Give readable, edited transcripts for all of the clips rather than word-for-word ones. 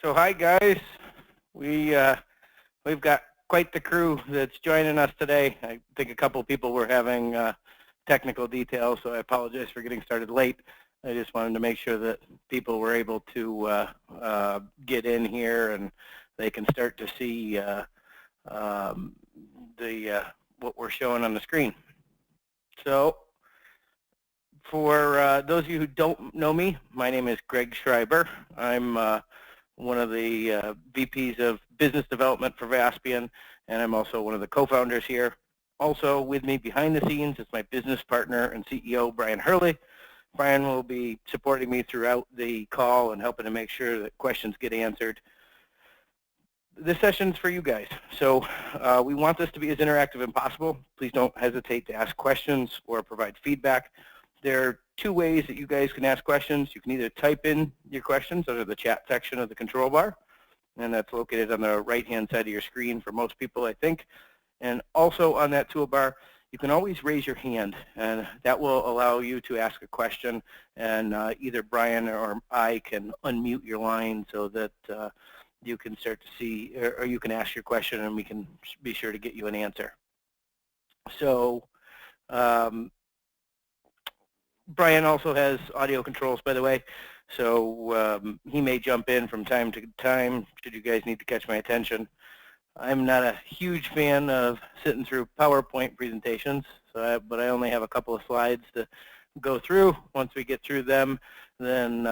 So hi guys, we've got quite the crew that's joining us today. I think a couple of people were having technical details, so I apologize for getting started late. I just wanted to make sure that people were able to get in here and they can start to see what we're showing on the screen. So for those of you who don't know me, my name is Greg Schreiber. I'm one of the VPs of Business Development for Vaspian, and I'm also one of the co-founders here. Also with me behind the scenes is my business partner and CEO, Brian Hurley. Brian will be supporting me throughout the call and helping to make sure that questions get answered. This session's for you guys, so we want this to be as interactive as possible. Please don't hesitate to ask questions or provide feedback. There are two ways that you guys can ask questions. You can either type in your questions under the chat section of the control bar, and that's located on the right-hand side of your screen for most people, I think. And also on that toolbar, you can always raise your hand, and that will allow you to ask a question, and either Brian or I can unmute your line so that you can start to see, or you can ask your question, and we can be sure to get you an answer. So Brian also has audio controls, by the way, so he may jump in from time to time should you guys need to catch my attention. I'm not a huge fan of sitting through PowerPoint presentations, but I only have a couple of slides to go through. Once we get through them, then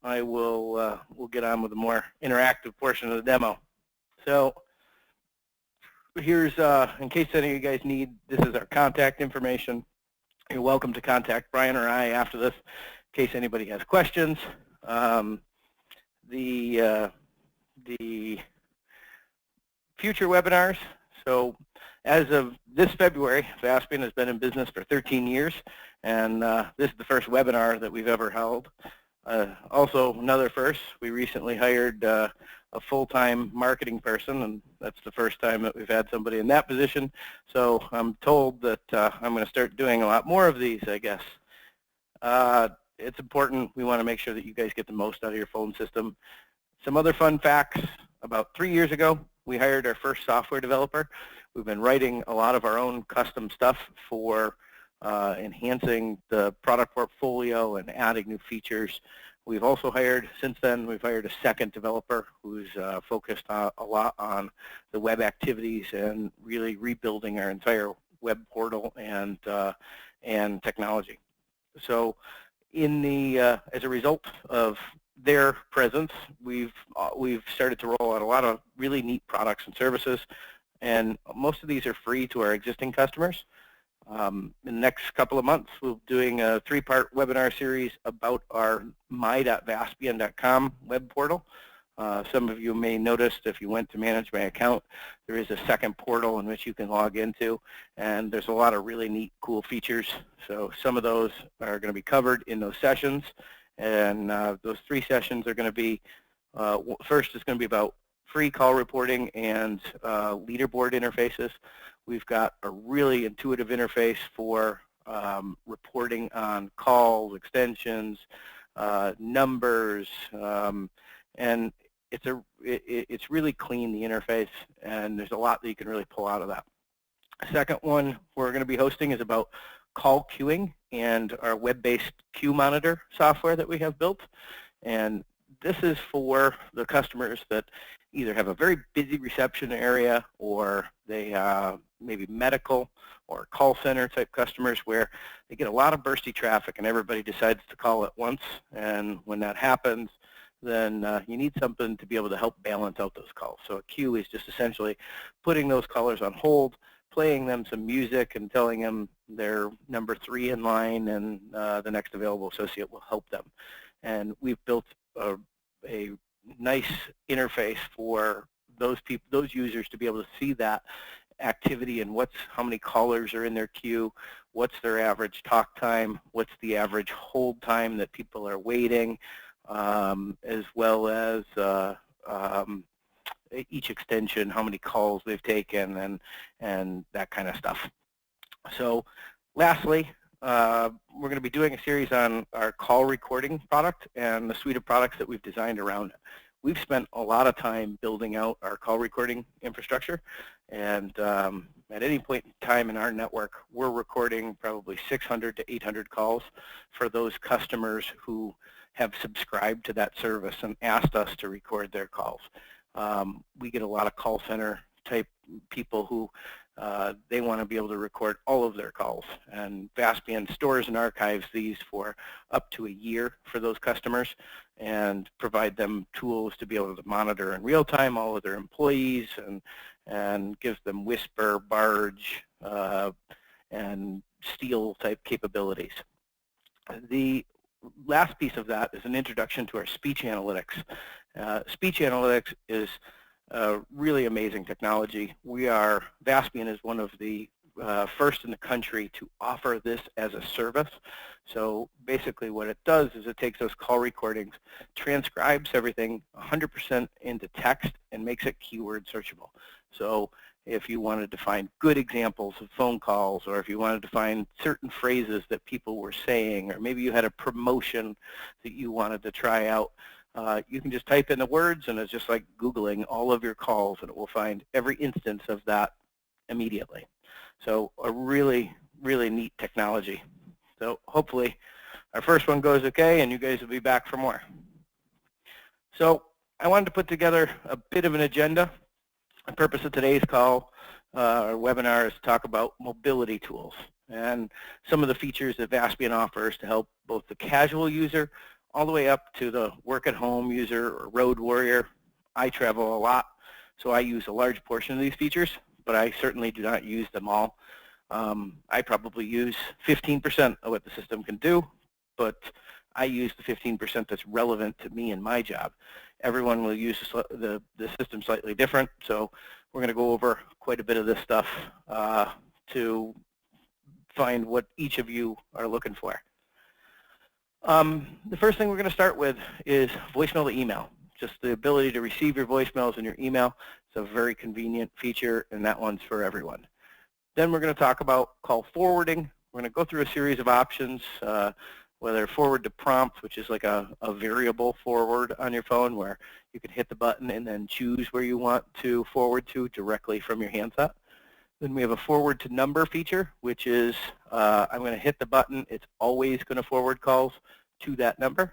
I will we'll get on with the more interactive portion of the demo. So here's, in case any of you guys need, this is our contact information. You're welcome to contact Brian or I after this in case anybody has questions. The future webinars, so as of this February, Vaspian has been in business for 13 years, and this is the first webinar that we've ever held. Also, another first, we recently hired a full-time marketing person, and that's the first time that we've had somebody in that position. So I'm told that I'm going to start doing a lot more of these, I guess. It's important. We want to make sure that you guys get the most out of your phone system. Some other fun facts. About 3 years ago, we hired our first software developer. We've been writing a lot of our own custom stuff for enhancing the product portfolio and adding new features. We've also hired, since then, we've hired a second developer who's focused a lot on the web activities and really rebuilding our entire web portal and technology. So in the, as a result of their presence, we've started to roll out a lot of really neat products and services, and most of these are free to our existing customers. In the next couple of months, we'll be doing a 3-part webinar series about our my.vaspian.com web portal. Some of you may notice if you went to manage my account, there is a second portal in which you can log into, and there's a lot of really neat, cool features. So some of those are going to be covered in those sessions, and those 3 sessions are going to be, first is going to be about free call reporting and leaderboard interfaces. We've got a really intuitive interface for reporting on calls, extensions, numbers, and it's really clean, the interface, and there's a lot that you can really pull out of that. Second one we're going to be hosting is about call queuing and our web-based queue monitor software that we have built. And this is for the customers that either have a very busy reception area, or they maybe medical or call center type customers where they get a lot of bursty traffic and everybody decides to call at once. And when that happens, then you need something to be able to help balance out those calls. So a queue is just essentially putting those callers on hold, playing them some music and telling them they're number 3 in line, and the next available associate will help them. And we've built a nice interface for those people, those users, to be able to see that activity and how many callers are in their queue, what's their average talk time, what's the average hold time that people are waiting, as well as each extension, how many calls they've taken, and that kind of stuff. So lastly, we're going to be doing a series on our call recording product and the suite of products that we've designed around it. we've spent a lot of time building out our call recording infrastructure, and at any point in time in our network, we're recording probably 600 to 800 calls for those customers who have subscribed to that service and asked us to record their calls. We get a lot of call center type people who they want to be able to record all of their calls, and Vaspian stores and archives these for up to a year for those customers and provide them tools to be able to monitor in real time all of their employees, and gives them whisper, barge, and steal type capabilities. The last piece of that is an introduction to our speech analytics. Speech analytics is really amazing technology. Vaspian is one of the first in the country to offer this as a service. So basically what it does is it takes those call recordings, transcribes everything 100% into text, and makes it keyword searchable. So if you wanted to find good examples of phone calls, or if you wanted to find certain phrases that people were saying, or maybe you had a promotion that you wanted to try out, you can just type in the words, and it's just like Googling all of your calls, and it will find every instance of that immediately. So a really, really neat technology. So hopefully our first one goes okay, and you guys will be back for more. So I wanted to put together a bit of an agenda. The purpose of today's call or webinar is to talk about mobility tools and some of the features that Vaspian offers to help both the casual user all the way up to the work-at-home user or road warrior. I travel a lot, so I use a large portion of these features, but I certainly do not use them all. I probably use 15% of what the system can do, but I use the 15% that's relevant to me and my job. Everyone will use the system slightly different, so we're going to go over quite a bit of this stuff to find what each of you are looking for. The first thing we're going to start with is voicemail to email. Just the ability to receive your voicemails in your email. It's a very convenient feature, and that one's for everyone. Then we're going to talk about call forwarding. We're going to go through a series of options, whether forward to prompt, which is like a variable forward on your phone where you can hit the button and then choose where you want to forward to directly from your handset. Then we have a forward to number feature, which is I'm going to hit the button. It's always going to forward calls to that number.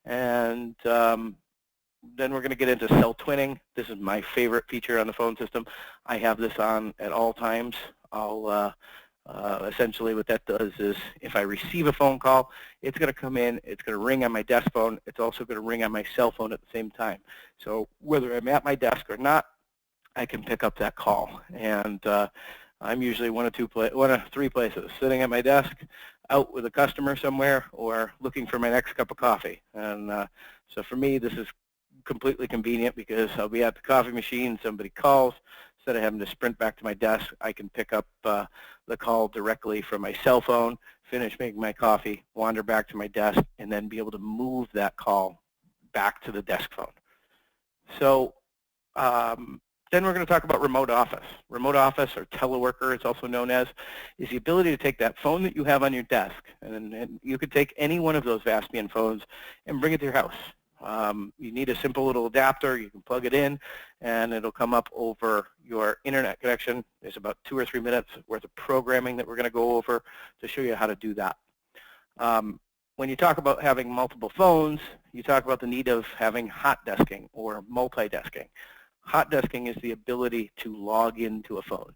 And then we're going to get into cell twinning. This is my favorite feature on the phone system. I have this on at all times. Essentially what that does is if I receive a phone call, it's going to come in, it's going to ring on my desk phone, it's also going to ring on my cell phone at the same time. So whether I'm at my desk or not, I can pick up that call. And I'm usually one of three places, sitting at my desk, out with a customer somewhere, or looking for my next cup of coffee. And so for me, this is completely convenient because I'll be at the coffee machine, somebody calls, instead of having to sprint back to my desk, I can pick up the call directly from my cell phone, finish making my coffee, wander back to my desk, and then be able to move that call back to the desk phone. So then we're going to talk about remote office. Remote office, or teleworker, it's also known as, is the ability to take that phone that you have on your desk, and you could take any one of those Vaspian phones and bring it to your house. You need a simple little adapter. You can plug it in, and it'll come up over your internet connection. There's about 2 or 3 minutes worth of programming that we're going to go over to show you how to do that. When you talk about having multiple phones, you talk about the need of having hot desking or multi-desking. Hot desking is the ability to log into a phone.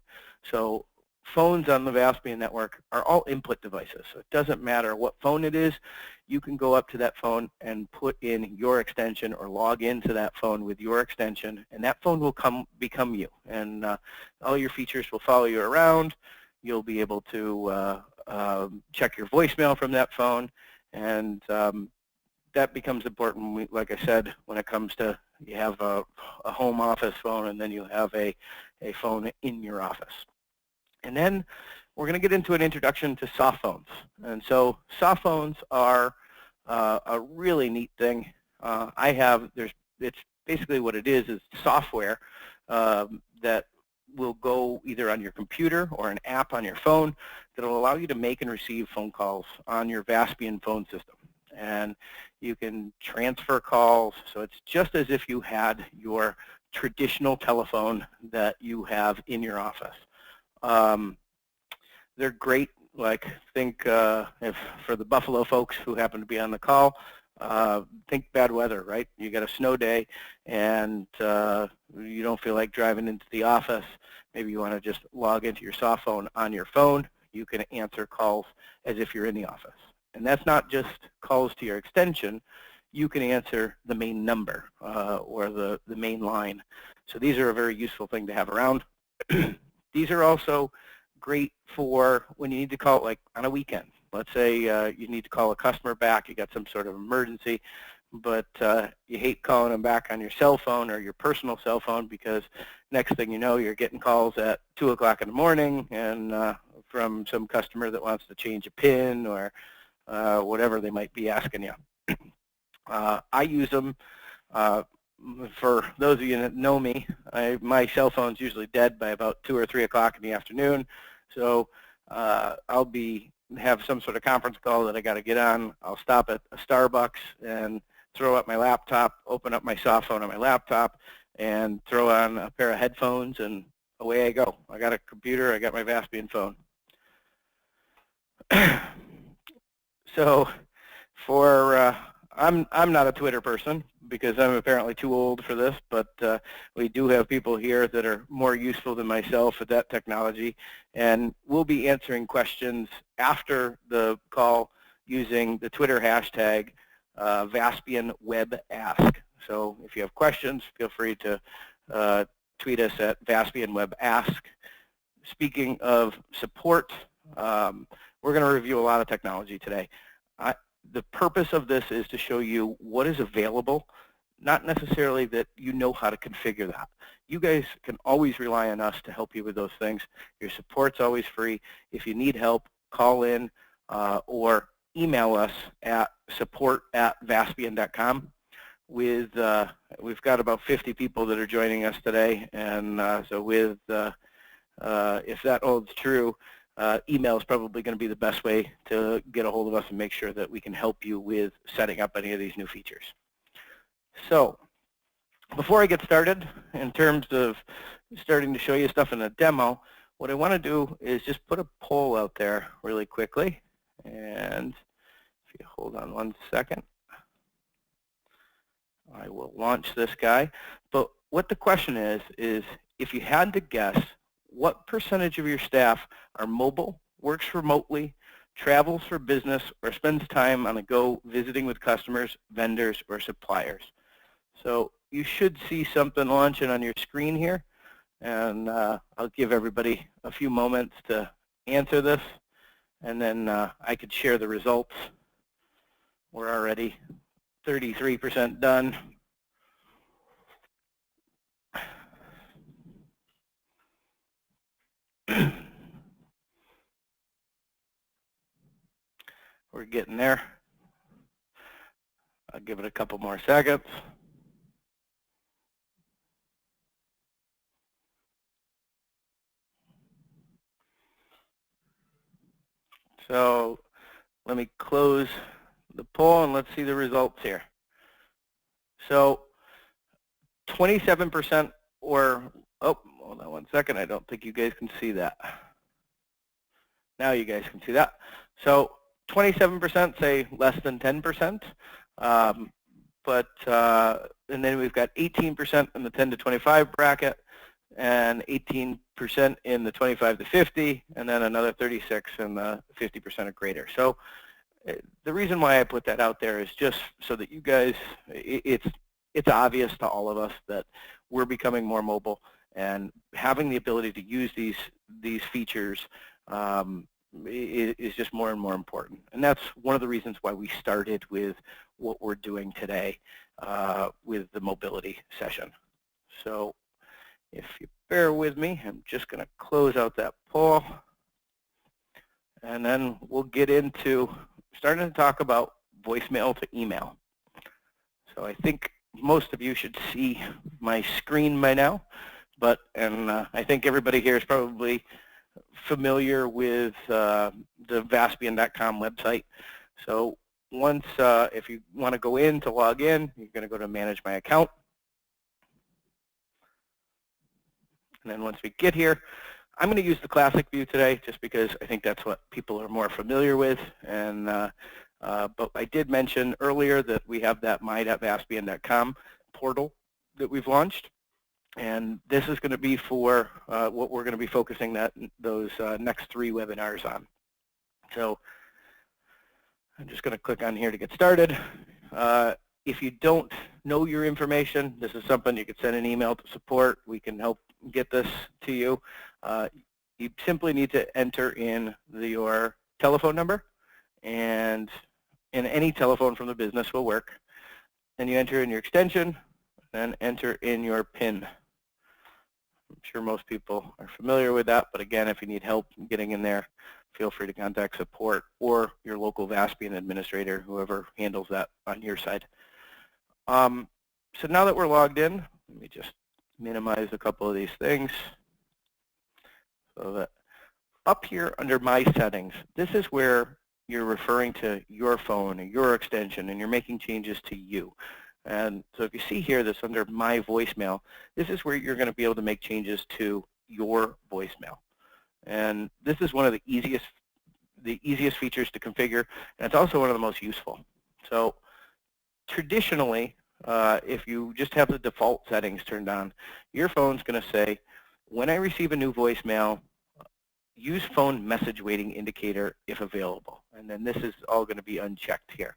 So phones on the Vaspian network are all input devices. So it doesn't matter what phone it is. You can go up to that phone and put in your extension or log into that phone with your extension, and that phone will become you. And all your features will follow you around. You'll be able to check your voicemail from that phone, and that becomes important, like I said, when it comes to you have a home office phone and then you have a phone in your office. And then we're going to get into an introduction to soft phones. And so soft phones are a really neat thing. It's basically what it is software that will go either on your computer or an app on your phone that will allow you to make and receive phone calls on your Vaspian phone system. And You can transfer calls. So it's just as if you had your traditional telephone that you have in your office. They're great. Like, think if for the Buffalo folks who happen to be on the call, think bad weather, right? You got a snow day and you don't feel like driving into the office. Maybe you want to just log into your soft phone on your phone. You can answer calls as if you're in the office. And that's not just calls to your extension. You can answer the main number or the main line. So these are a very useful thing to have around. These are also great for when you need to call, like on a weekend. Let's say you need to call a customer back, you got some sort of emergency, but you hate calling them back on your cell phone or your personal cell phone because next thing you know, you're getting calls at 2 o'clock in the morning and from some customer that wants to change a PIN or whatever they might be asking you. I use them. For those of you that know me, my cell phone's usually dead by about 2 or 3 o'clock in the afternoon. So I'll have some sort of conference call that I got to get on. I'll stop at a Starbucks and throw up my laptop, open up my soft phone on my laptop, and throw on a pair of headphones, and away I go. I got a computer. I got my Vaspian phone. So for I'm not a Twitter person because I'm apparently too old for this, but we do have people here that are more useful than myself at that technology, and we'll be answering questions after the call using the Twitter hashtag VaspianWebAsk. So if you have questions, feel free to tweet us at VaspianWebAsk. Speaking of support, we're going to review a lot of technology today. The purpose of this is to show you what is available, not necessarily that you know how to configure that. You guys can always rely on us to help you with those things. Your support's always free. If you need help, call in or email us at support@vaspian.com. We've got about 50 people that are joining us today, and so with if that holds true, email is probably going to be the best way to get a hold of us and make sure that we can help you with setting up any of these new features. So before I get started, in terms of starting to show you stuff in a demo, what I want to do is just put a poll out there really quickly. And if you hold on one second, I will launch this guy. But what the question is if you had to guess, what percentage of your staff are mobile, works remotely, travels for business, or spends time on the go visiting with customers, vendors, or suppliers? So you should see something launching on your screen here, and I'll give everybody a few moments to answer this, and then I could share the results. We're already 33% done. We're getting there. I'll give it a couple more seconds. So let me close the poll and let's see the results here. So 27% or, oh, hold on one second. I don't think you guys can see that. Now you guys can see that. So 27% say less than 10%. And then we've got 18% in the 10 to 25 bracket and 18% in the 25 to 50, and then another 36 in the 50% or greater. So the reason why I put that out there is just so that you guys, it's obvious to all of us that we're becoming more mobile, and having the ability to use these features is just more and more important. And that's one of the reasons why we started with what we're doing today with the mobility session. So if you bear with me, I'm just going to close out that poll, and then we'll get into starting to talk about voicemail to email. So I think most of you should see my screen by now, and I think everybody here is probably familiar with the Vaspian.com website. So once, if you want to go in to log in, you're going to go to Manage My Account. And then once we get here, I'm going to use the classic view today just because I think that's what people are more familiar with. And but I did mention earlier that we have that my.vaspian.com portal that we've launched. And this is going to be for what we're going to be focusing those next 3 webinars on. So I'm just going to click on here to get started. If you don't know your information, this is something you could send an email to support. We can help get this to you. You simply need to enter in your telephone number, and any telephone from the business will work. Then you enter in your extension, then enter in your PIN. I'm sure most people are familiar with that, but again, if you need help getting in there, feel free to contact support or your local Vaspian administrator, whoever handles that on your side. So now that we're logged in, let me just minimize a couple of these things. So that up here under My Settings, this is where you're referring to your phone or your extension, and you're making changes to you. And so if you see here that's under My Voicemail, this is where you're going to be able to make changes to your voicemail. And this is one of the easiest features to configure, and it's also one of the most useful. So traditionally, if you just have the default settings turned on, your phone's going to say, when I receive a new voicemail, use phone message waiting indicator if available. And then this is all going to be unchecked here.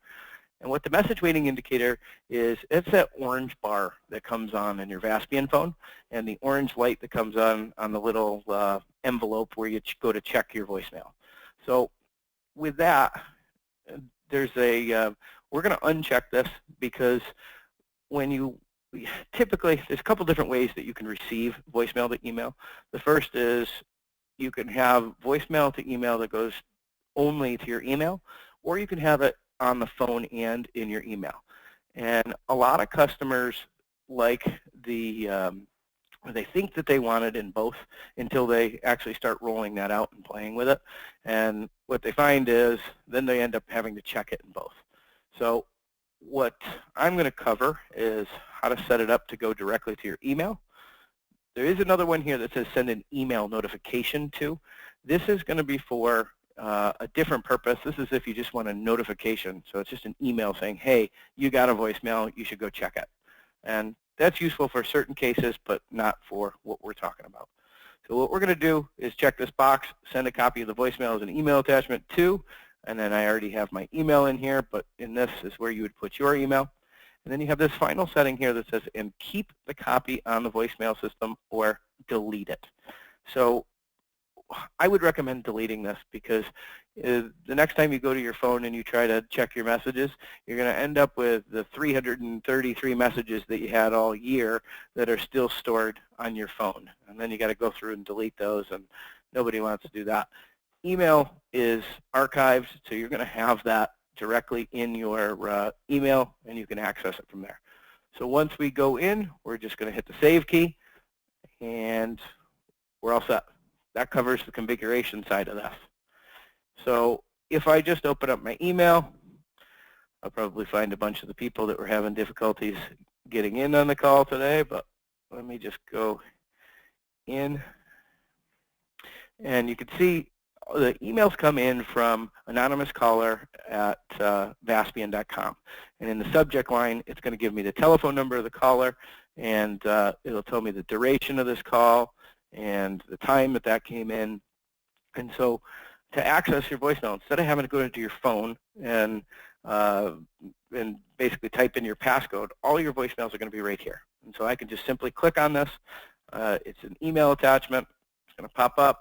And what the message waiting indicator is, it's that orange bar that comes on in your Vaspian phone, and the orange light that comes on the little envelope where you go to check your voicemail. So with that, there's we're going to uncheck this, because when you typically, there's a couple different ways that you can receive voicemail to email. The first is you can have voicemail to email that goes only to your email, or you can have it on the phone and in your email. And a lot of customers like they think that they want it in both until they actually start rolling that out and playing with it. And what they find is then they end up having to check it in both. So what I'm going to cover is how to set it up to go directly to your email. There is another one here that says send an email notification to. This is going to be for a different purpose. This is if you just want a notification. So it's just an email saying, hey, you got a voicemail, you should go check it. And that's useful for certain cases, but not for what we're talking about. So what we're going to do is check this box, send a copy of the voicemail as an email attachment to, and then I already have my email in here, but in this is where you would put your email. And then you have this final setting here that says, and keep the copy on the voicemail system or delete it. So I would recommend deleting this, because the next time you go to your phone and you try to check your messages, you're going to end up with the 333 messages that you had all year that are still stored on your phone. And then you got to go through and delete those, and nobody wants to do that. Email is archived, so you're going to have that directly in your email, and you can access it from there. So once we go in, we're just going to hit the Save key, and we're all set. That covers the configuration side of this. So if I just open up my email, I'll probably find a bunch of the people that were having difficulties getting in on the call today, but let me just go in. And you can see the emails come in from anonymous caller at Vaspian.com. And in the subject line, it's going to give me the telephone number of the caller, and it'll tell me the duration of this call and the time that came in. And so to access your voicemail, instead of having to go into your phone and basically type in your passcode, all your voicemails are going to be right here. And so I can just simply click on this. It's an email attachment. It's going to pop up.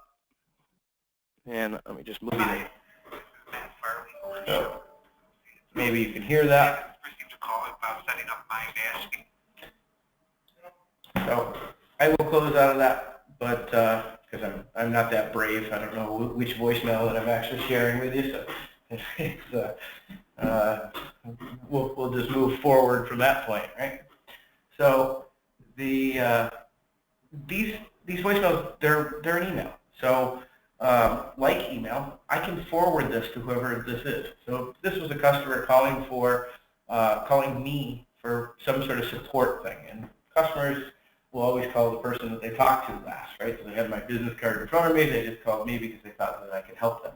And let me just move it. So maybe you can hear that. Received a call about setting up my Vaspian. So I will close out of that, but because I'm not that brave, I don't know which voicemail that I'm actually sharing with you. So we'll just move forward from that point, right? So these voicemails, they're an email. So like email, I can forward this to whoever this is. So if this was a customer calling me for some sort of support thing, and customers will always call the person that they talked to last, right? So they have my business card in front of me, they just called me because they thought that I could help them.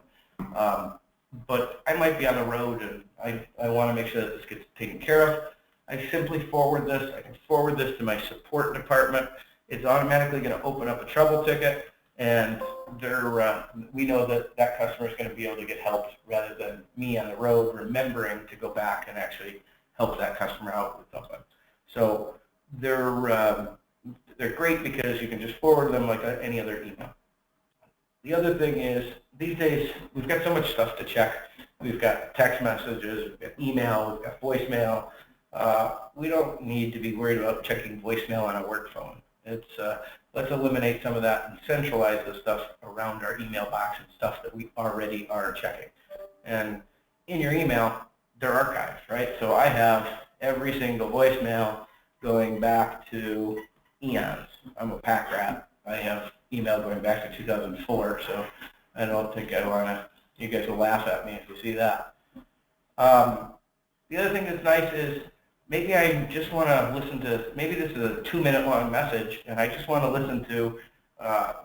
But I might be on the road and I want to make sure that this gets taken care of. I simply forward this. I can forward this to my support department. It's automatically going to open up a trouble ticket, and we know that that customer is going to be able to get help rather than me on the road remembering to go back and actually help that customer out with something. So they're great because you can just forward them like any other email. The other thing is, these days, we've got so much stuff to check. We've got text messages, we've got email, we've got voicemail. We don't need to be worried about checking voicemail on a work phone. Let's eliminate some of that and centralize the stuff around our email box and stuff that we already are checking. And in your email, they're archived, right? So I have every single voicemail going back to eons. I'm a pack rat. I have email going back to 2004, so I don't think you guys will laugh at me if you see that. The other thing that's nice is maybe I just want to listen to, maybe this is a 2-minute long message, and I just want to listen to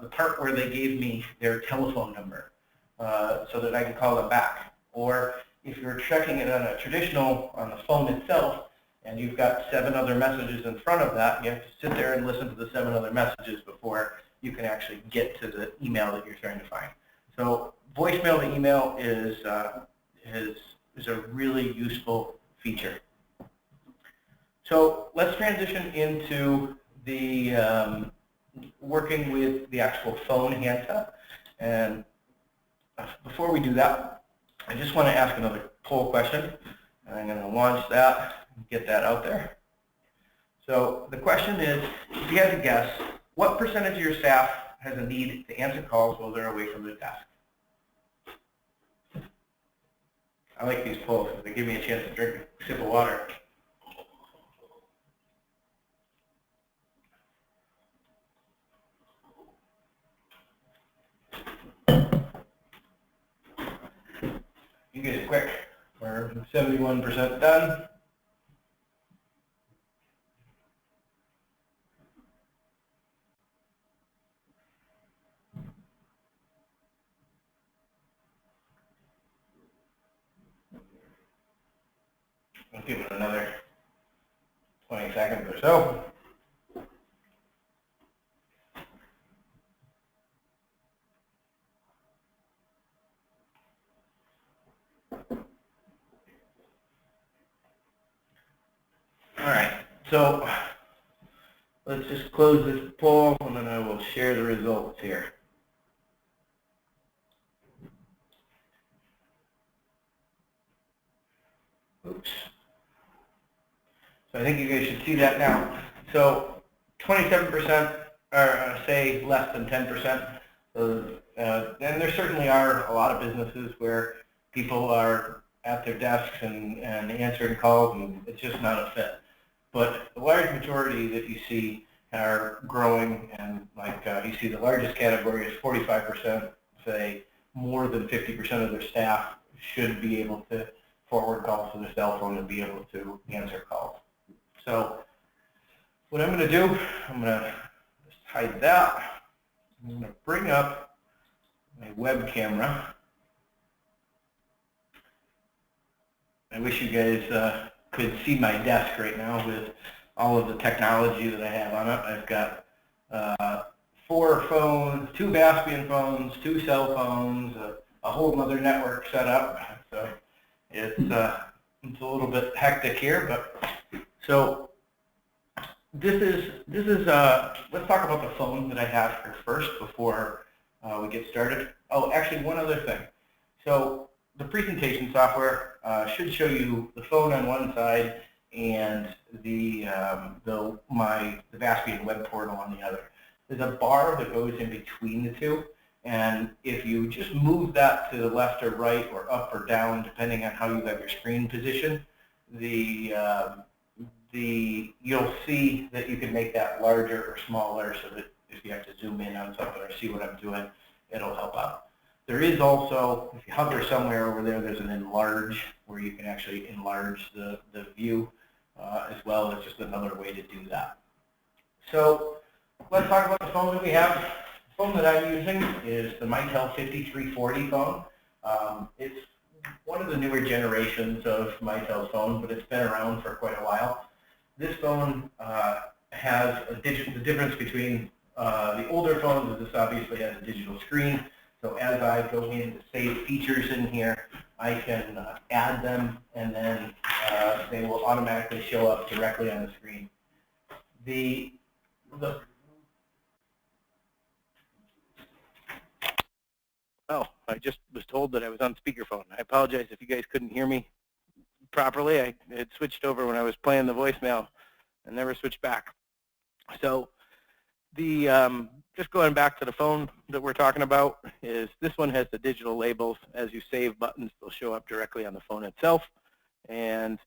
the part where they gave me their telephone number so that I can call them back. Or if you're checking it on on the phone itself, and you've got 7 other messages in front of that, you have to sit there and listen to the 7 other messages before you can actually get to the email that you're trying to find. So voicemail to email is a really useful feature. So let's transition into the working with the actual phone handset. And before we do that, I just want to ask another poll question. And I'm going to launch that and get that out there. So the question is, if you had to guess, what percentage of your staff has a need to answer calls while they're away from their desk? I like these polls because they give me a chance to drink a sip of water. You guys are quick. We're 71% done. I'll give it another 20 seconds or so. All right, so let's just close this poll, and then I will share the results here. Oops. So I think you guys should see that now. So 27% are, say, less than 10%. So, and there certainly are a lot of businesses where people are at their desks and answering calls, and it's just not a fit. But the large majority that you see are growing, and like you see the largest category is 45%, say more than 50% of their staff should be able to forward calls to their cell phone and be able to answer calls. So what I'm going to do, I'm going to just hide that. I'm going to bring up my web camera. I wish you guys could see my desk right now with all of the technology that I have on it. I've got 4 phones, 2 Vaspian phones, 2 cell phones, a whole other network set up. So it's a little bit hectic here, but so this is let's talk about the phone that I have here first before we get started. Oh, actually, one other thing. So the presentation software should show you the phone on one side and the Vaspian web portal on the other. There's a bar that goes in between the two, and if you just move that to the left or right or up or down, depending on how you have your screen position, you'll see that you can make that larger or smaller, so that if you have to zoom in on something or see what I'm doing, it'll help out. There is also, if you hover somewhere over there, there's an enlarge where you can actually enlarge the view as well as just another way to do that. So let's talk about the phone that we have. The phone that I'm using is the Mitel 5340 phone. It's one of the newer generations of Mitel phone, but it's been around for quite a while. This phone has the difference between the older phones is this obviously has a digital screen. So as I go in to save features in here, I can add them, and then they will automatically show up directly on the screen. Oh, I just was told that I was on speakerphone. I apologize if you guys couldn't hear me properly. I had switched over when I was playing the voicemail and never switched back. So just going back to the phone that we're talking about is this one has the digital labels. As you save buttons, they'll show up directly on the phone itself. And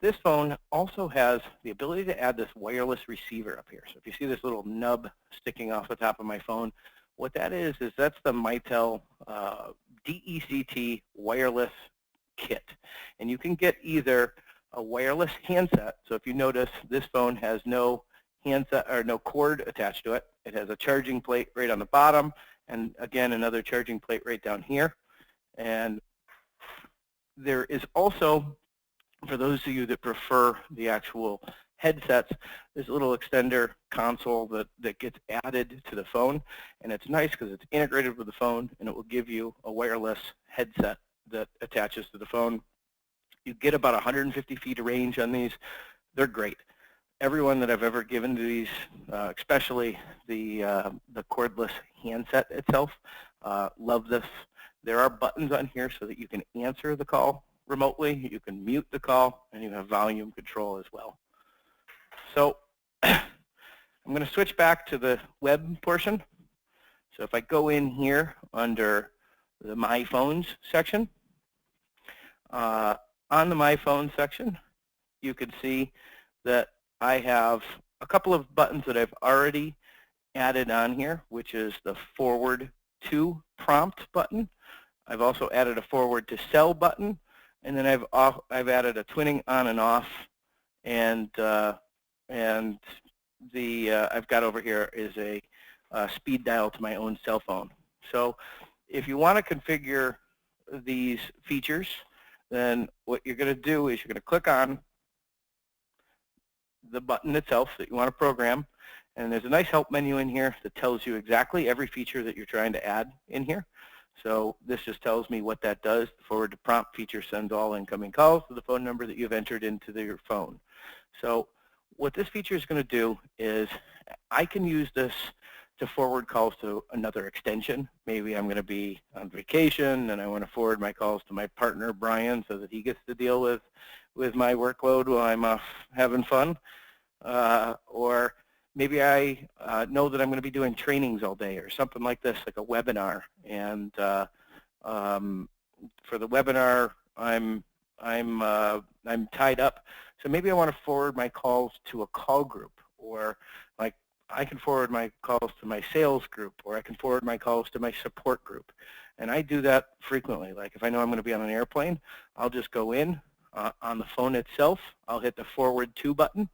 this phone also has the ability to add this wireless receiver up here. So if you see this little nub sticking off the top of my phone, what that is that's the Mitel DECT wireless kit. And you can get either a wireless handset. So if you notice, this phone has no handset or no cord attached to it. It has a charging plate right on the bottom, and again another charging plate right down here. And there is also, for those of you that prefer the actual headsets, there's a little extender console that gets added to the phone, and it's nice because it's integrated with the phone, and it will give you a wireless headset that attaches to the phone. You get about 150 feet of range on these. They're great. Everyone that I've ever given to these, especially the cordless handset itself, love this. There are buttons on here so that you can answer the call remotely, you can mute the call, and you have volume control as well. So I'm going to switch back to the web portion. So if I go in here under the My Phones section, on the My Phone section, you can see that I have a couple of buttons that I've already added on here, which is the forward to prompt button. I've also added a forward to cell button, and then I've added a twinning on and off, and I've got over here is a speed dial to my own cell phone. So if you want to configure these features, then what you're going to do is you're going to click on the button itself that you want to program, and there's a nice help menu in here that tells you exactly every feature that you're trying to add in here. So this just tells me what that does. The forward to prompt feature sends all incoming calls to the phone number that you've entered into your phone. So what this feature is going to do is I can use this to forward calls to another extension. Maybe I'm going to be on vacation and I want to forward my calls to my partner Brian so that he gets to deal with my workload while I'm off having fun. Or maybe I know that I'm going to be doing trainings all day or something like this, like a webinar. And for the webinar, I'm tied up. So maybe I want to forward my calls to a call group, or like I can forward my calls to my sales group, or I can forward my calls to my support group. And I do that frequently. Like if I know I'm going to be on an airplane, I'll just go in on the phone itself. I'll hit the forward to button.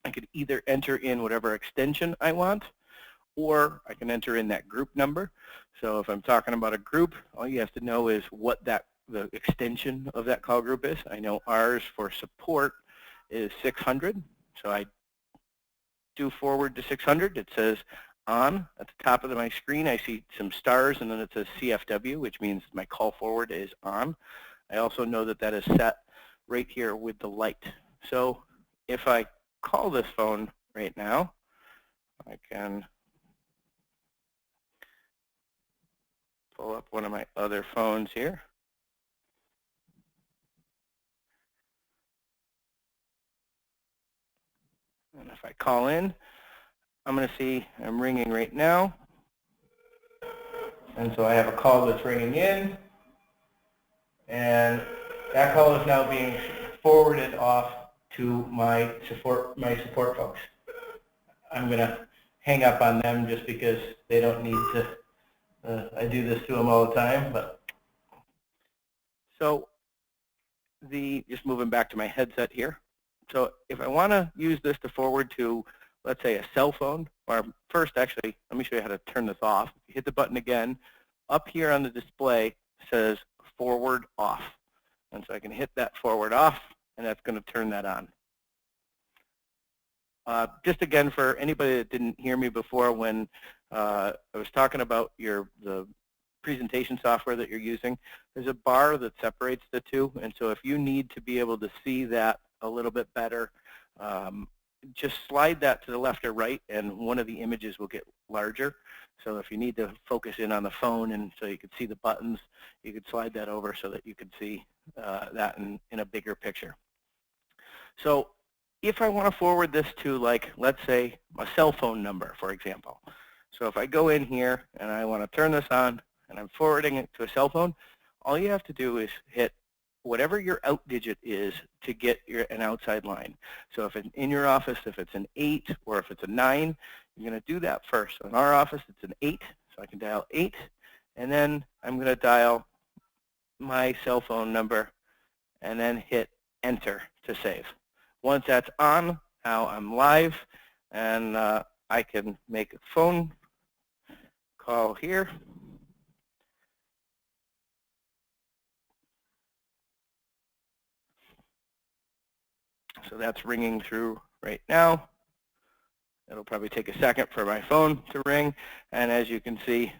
I could either enter in whatever extension I want, or I can enter in that group number. So if I'm talking about a group, all you have to know is what the extension of that call group is. I know ours for support is 600, so I do forward to 600. It says on at the top of my screen. I see some stars, and then it says CFW, which means my call forward is on. I also know that that is set right here with the light. So if I call this phone right now, I can pull up one of my other phones here. And if I call in, I'm going to see I'm ringing right now. And so I have a call that's ringing in. And that call is now being forwarded off to my support folks. I'm going to hang up on them just because they don't need to I do this to them all the time. But so just moving back to my headset here. So if I want to use this to forward to, let's say, a cell phone, or first, actually, let me show you how to turn this off. If you hit the button again, up here on the display says forward off. And so I can hit that forward off, and that's going to turn that on. Just again, for anybody that didn't hear me before, when I was talking about the presentation software that you're using, there's a bar that separates the two. And so if you need to be able to see that a little bit better, just slide that to the left or right, and one of the images will get larger. So if you need to focus in on the phone and so you could see the buttons, you could slide that over so that you could see that in a bigger picture. So if I want to forward this to, like, let's say, a cell phone number, for example. So if I go in here and I want to turn this on and I'm forwarding it to a cell phone, all you have to do is hit whatever your out digit is to get an outside line. So if it's in your office, if it's an 8 or if it's a 9, you're going to do that first. So in our office, it's an 8, so I can dial 8, and then I'm going to dial my cell phone number and then hit enter to save. Once that's on, now I'm live, and I can make a phone call here. So that's ringing through right now. It'll probably take a second for my phone to ring, and as you can see,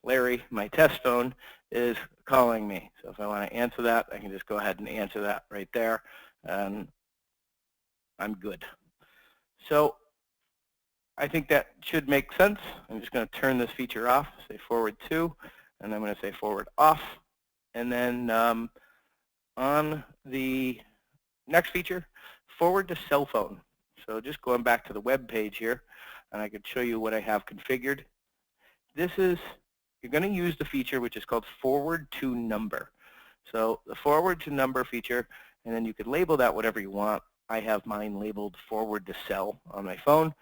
Larry, my test phone, is calling me. So if I want to answer that, I can just go ahead and answer that right there, and I'm good. So I think that should make sense. I'm just going to turn this feature off, say forward to, and I'm going to say forward off. And then on the next feature, forward to cell phone. So just going back to the web page here, and I could show you what I have configured. This is, you're going to use the feature which is called forward to number. So the forward to number feature, and then you could label that whatever you want. I have mine labeled forward to cell on my phone.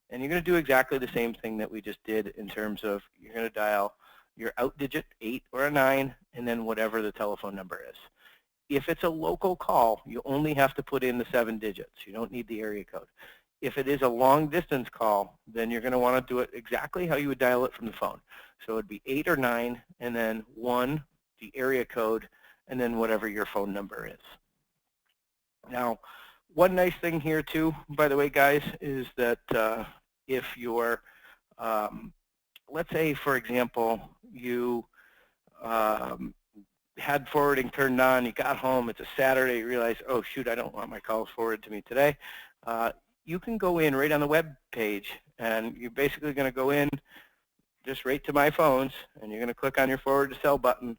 And you're going to do exactly the same thing that we just did in terms of you're going to dial your out digit, 8 or a 9, and then whatever the telephone number is. If it's a local call, you only have to put in the 7 digits. You don't need the area code. If it is a long distance call, then you're going to want to do it exactly how you would dial it from the phone. So it would be 8 or 9, and then 1, the area code, and then whatever your phone number is. Now, one nice thing here too, by the way, guys, is that if you're, let's say, for example, you had forwarding turned on, you got home, it's a Saturday, you realize, oh shoot, I don't want my calls forwarded to me today. You can go in right on the web page, and you're basically going to go in just right to my phones, and you're going to click on your forward to cell button,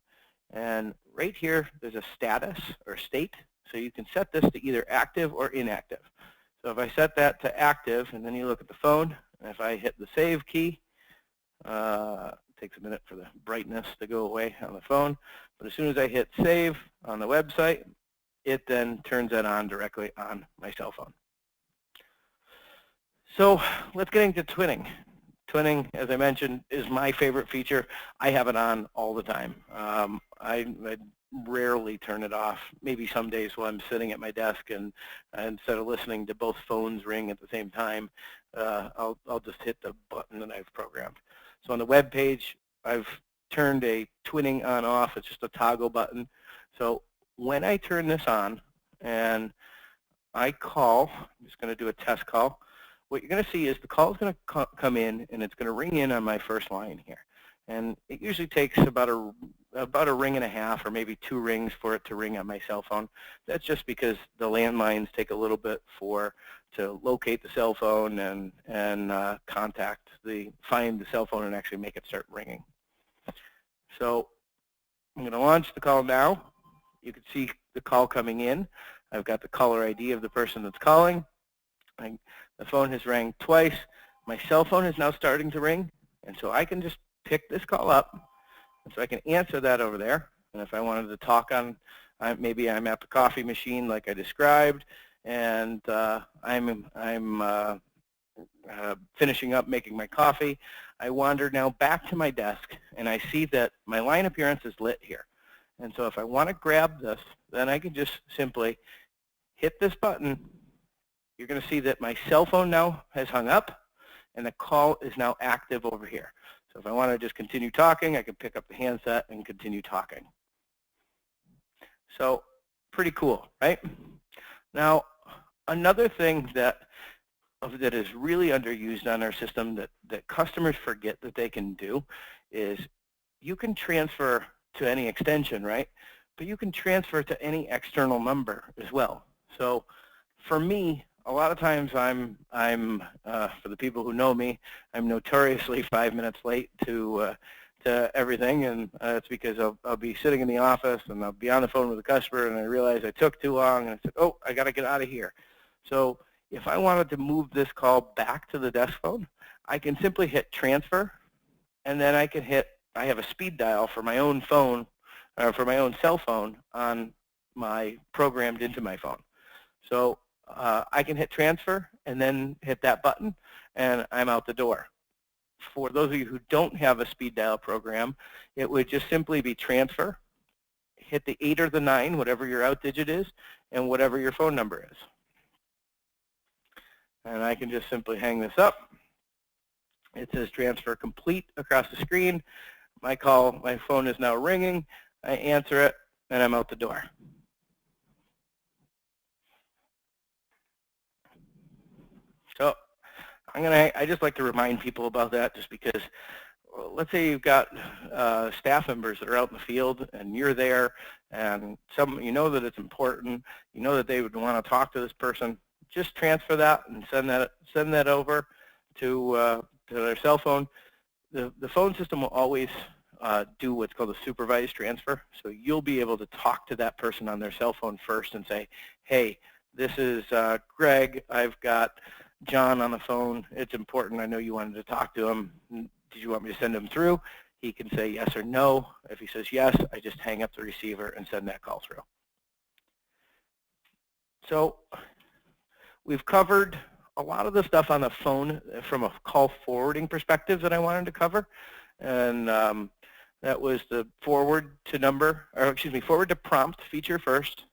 and right here there's a status or state. So you can set this to either active or inactive. So if I set that to active, and then you look at the phone, and if I hit the save key, it takes a minute for the brightness to go away on the phone. But as soon as I hit save on the website, it then turns that on directly on my cell phone. So let's get into twinning. Twinning, as I mentioned, is my favorite feature. I have it on all the time. I rarely turn it off. Maybe some days while I'm sitting at my desk and instead of listening to both phones ring at the same time, I'll just hit the button that I've programmed. So on the web page, I've turned a twinning on off. It's just a toggle button. So when I turn this on and I call, I'm just going to do a test call. What you're going to see is the call is going to come in, and it's going to ring in on my first line here. And it usually takes about a ring and a half or maybe 2 rings for it to ring on my cell phone. That's just because the landlines take a little bit to locate the cell phone and find the cell phone and actually make it start ringing. So I'm going to launch the call now. You can see the call coming in. I've got the caller ID of the person that's calling. The phone has rang twice. My cell phone is now starting to ring, and so I can just pick this call up, and so I can answer that over there. And if I wanted to talk on, maybe I'm at the coffee machine like I described, and I'm finishing up making my coffee. I wander now back to my desk, and I see that my line appearance is lit here. And so if I want to grab this, then I can just simply hit this button. You're going to see that my cell phone now has hung up, and the call is now active over here. So if I want to just continue talking, I can pick up the handset and continue talking. So pretty cool, right? Now, another thing that is really underused on our system that customers forget that they can do is you can transfer to any extension, right? But you can transfer to any external number as well. So for me, a lot of times for the people who know me, I'm notoriously 5 minutes late to everything, and it's because I'll be sitting in the office and I'll be on the phone with a customer and I realize I took too long and I said, oh, I got to get out of here. So if I wanted to move this call back to the desk phone, I can simply hit transfer, and then I have a speed dial for my own phone, or for my own cell phone programmed into my phone. So I can hit transfer and then hit that button, and I'm out the door. For those of you who don't have a speed dial program, it would just simply be transfer, hit the 8 or the 9, whatever your out digit is, and whatever your phone number is. And I can just simply hang this up. It says transfer complete across the screen. My phone is now ringing. I answer it, and I'm out the door. So I just like to remind people about that, just because let's say you've got staff members that are out in the field and you're there, and you know that it's important, you know that they would want to talk to this person. Just transfer that and send that over to their cell phone. The phone system will always do what's called a supervised transfer. So you'll be able to talk to that person on their cell phone first and say, hey, this is Greg. I've got John on the phone. It's important. I know you wanted to talk to him. Did you want me to send him through? He can say yes or no. If he says yes, I just hang up the receiver and send that call through. So we've covered a lot of the stuff on the phone from a call forwarding perspective that I wanted to cover. And that was the forward to prompt feature first,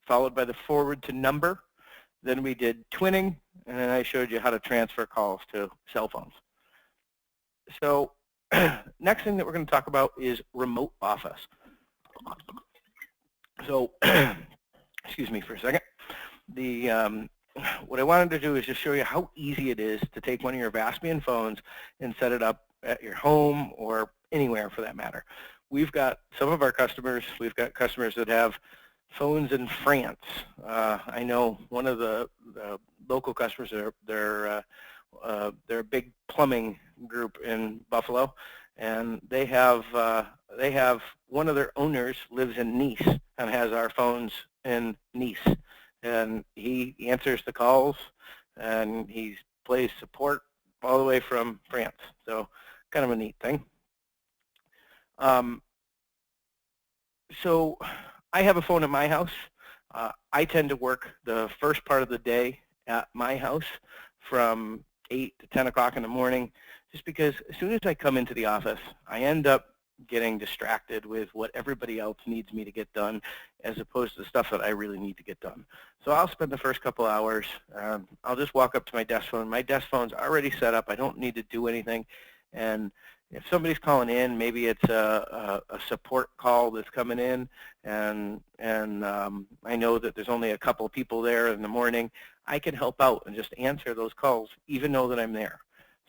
followed by the forward to number. Then we did twinning, and then I showed you how to transfer calls to cell phones. So next thing that we're going to talk about is remote office. So excuse me for a second. What I wanted to do is just show you how easy it is to take one of your Vaspian phones and set it up at your home or anywhere for that matter. We've got some of our customers, we've got customers that have phones in France. I know one of the local customers, they're a big plumbing group in Buffalo, and they have one of their owners lives in Nice and has our phones in Nice. And he answers the calls, and he plays support all the way from France. So kind of a neat thing. So I have a phone at my house. I tend to work the first part of the day at my house from 8 to 10 o'clock in the morning, just because as soon as I come into the office, I end up getting distracted with what everybody else needs me to get done, as opposed to the stuff that I really need to get done. So I'll spend the first couple hours, I'll just walk up to my desk phone. My desk phone's already set up. I don't need to do anything. And if somebody's calling in, maybe it's a support call that's coming in, and I know that there's only a couple of people there in the morning, I can help out and just answer those calls, even though that I'm there.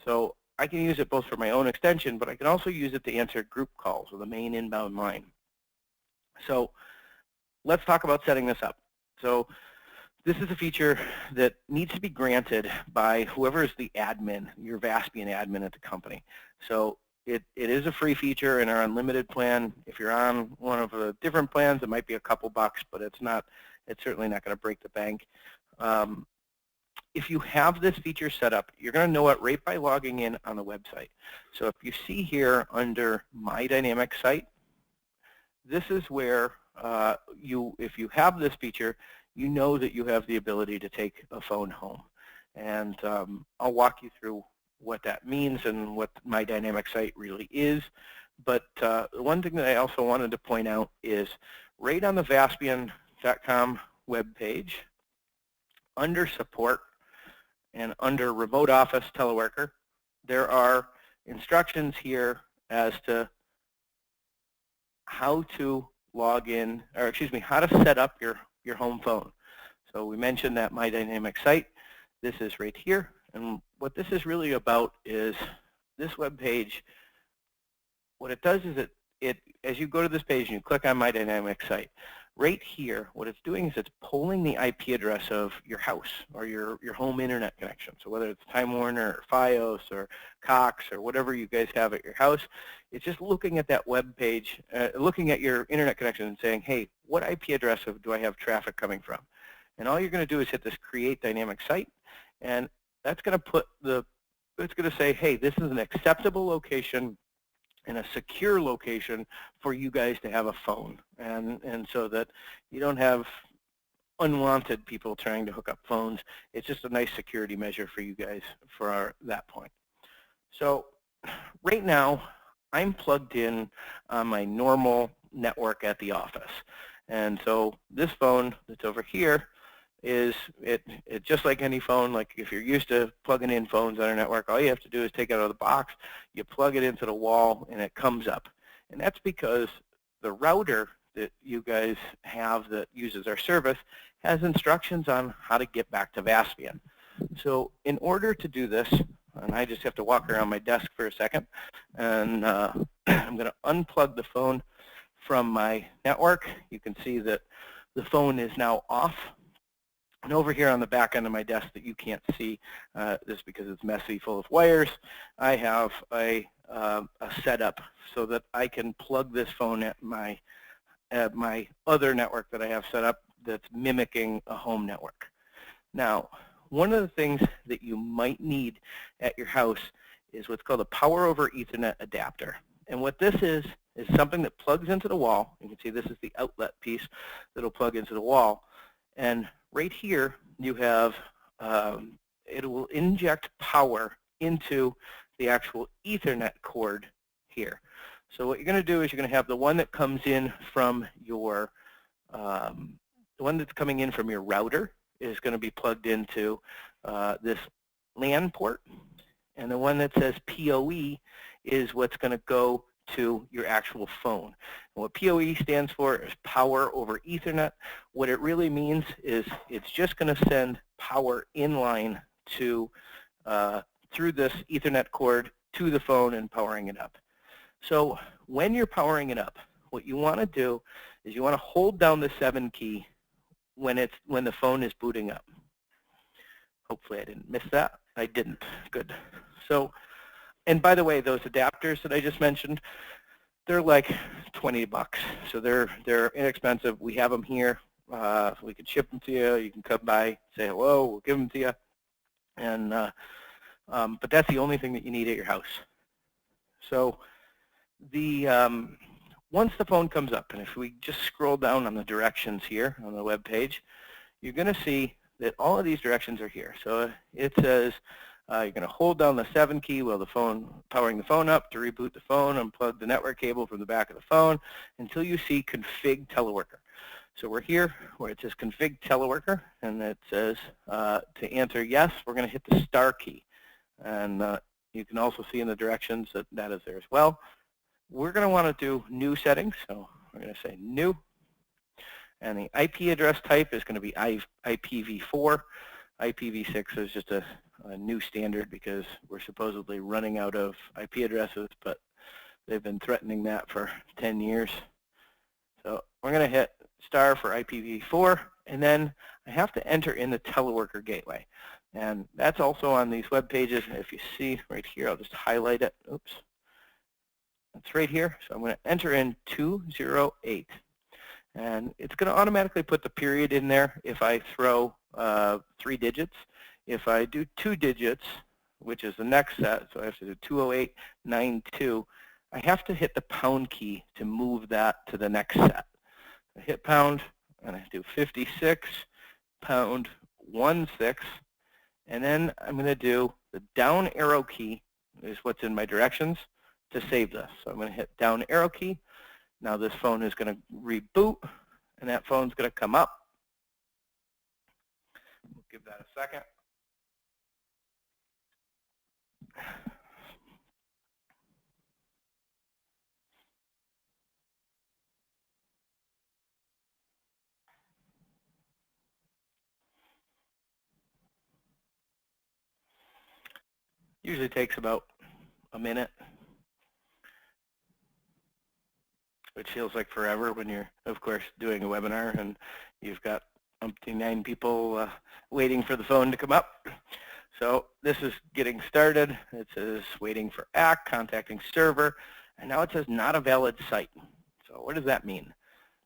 So I can use it both for my own extension, but I can also use it to answer group calls or the main inbound line. So let's talk about setting this up. So this is a feature that needs to be granted by whoever is the admin, your Vaspian admin at the company. So it is a free feature in our unlimited plan. If you're on one of the different plans, it might be a couple bucks, but it's certainly not going to break the bank. If you have this feature set up, you're going to know it right by logging in on the website. So if you see here under My Dynamic Site, this is where if you have this feature, you know that you have the ability to take a phone home. And I'll walk you through what that means and what my dynamic site really is. But the one thing that I also wanted to point out is right on the Vaspian.com webpage, under support and under remote office teleworker, there are instructions here as to how to log in, or excuse me, how to set up your home phone. So we mentioned that My Dynamic Site. This is right here. And what this is really about is this web page, what it does is it as you go to this page and you click on My Dynamic Site, right here, what it's doing is it's pulling the IP address of your house or your home internet connection. So whether it's Time Warner or Fios or Cox or whatever you guys have at your house, it's just looking at that web page, looking at your internet connection and saying, hey, what IP address do I have traffic coming from? And all you're going to do is hit this Create Dynamic Site, and that's going to it's going to say, hey, this is an acceptable location and a secure location for you guys to have a phone, and so that you don't have unwanted people trying to hook up phones. It's just a nice security measure for you guys for that point. So right now, I'm plugged in on my normal network at the office. And so this phone that's over here is it just like any phone. Like if you're used to plugging in phones on a network, all you have to do is take it out of the box, you plug it into the wall, and it comes up. And that's because the router that you guys have that uses our service has instructions on how to get back to Vaspian. So in order to do this, and I just have to walk around my desk for a second, and I'm going to unplug the phone from my network. You can see that the phone is now off. And over here on the back end of my desk that you can't see, this because it's messy, full of wires, I have a setup so that I can plug this phone at my other network that I have set up that's mimicking a home network. Now, one of the things that you might need at your house is what's called a Power over Ethernet adapter. And what this is something that plugs into the wall. You can see this is the outlet piece that will plug into the wall. And right here, you have, it will inject power into the actual Ethernet cord here. So what you're going to do is you're going to have the one that comes in from your, the one that's coming in from your router is going to be plugged into this LAN port. And the one that says PoE is what's going to go to your actual phone. And what PoE stands for is Power over Ethernet. What it really means is it's just going to send power inline to through this Ethernet cord to the phone and powering it up. So when you're powering it up, what you want to do is you want to hold down the 7 key when the phone is booting up. Hopefully I didn't miss that. I didn't. Good. So, and by the way, those adapters that I just mentioned, they're like 20 bucks. So they're inexpensive. We have them here. We can ship them to you. You can come by, say hello. We'll give them to you. And but that's the only thing that you need at your house. So once the phone comes up, and if we just scroll down on the directions here on the web page, you're going to see that all of these directions are here. So it says you're going to hold down the 7 key while powering the phone up to reboot the phone, unplug the network cable from the back of the phone until you see Config Teleworker. So we're here where it says Config Teleworker, and it says to answer yes, we're going to hit the star key. And you can also see in the directions that that is there as well. We're going to want to do new settings, so we're going to say new. And the IP address type is going to be IPv4. IPv6 is just a new standard because we're supposedly running out of IP addresses, but they've been threatening that for 10 years. So we're going to hit star for IPv4, and then I have to enter in the teleworker gateway. And that's also on these web pages. If you see right here, I'll just highlight it. Oops. That's right here. So I'm going to enter in 208. And it's going to automatically put the period in there if I throw 3 digits. If I do 2 digits, which is the next set, so I have to do 20892, I have to hit the pound key to move that to the next set. I hit pound, and I do 56, pound 16, and then I'm going to do The down arrow key is what's in my directions to save this. So I'm going to hit down arrow key. Now this phone is going to reboot, and that phone's going to come up. We'll give that a second. Usually takes about a minute, which feels like forever when you're, of course, doing a webinar and you've got umpteen 9 people waiting for the phone to come up. So this is getting started. It says waiting for ACK, contacting server, and now it says not a valid site. So what does that mean?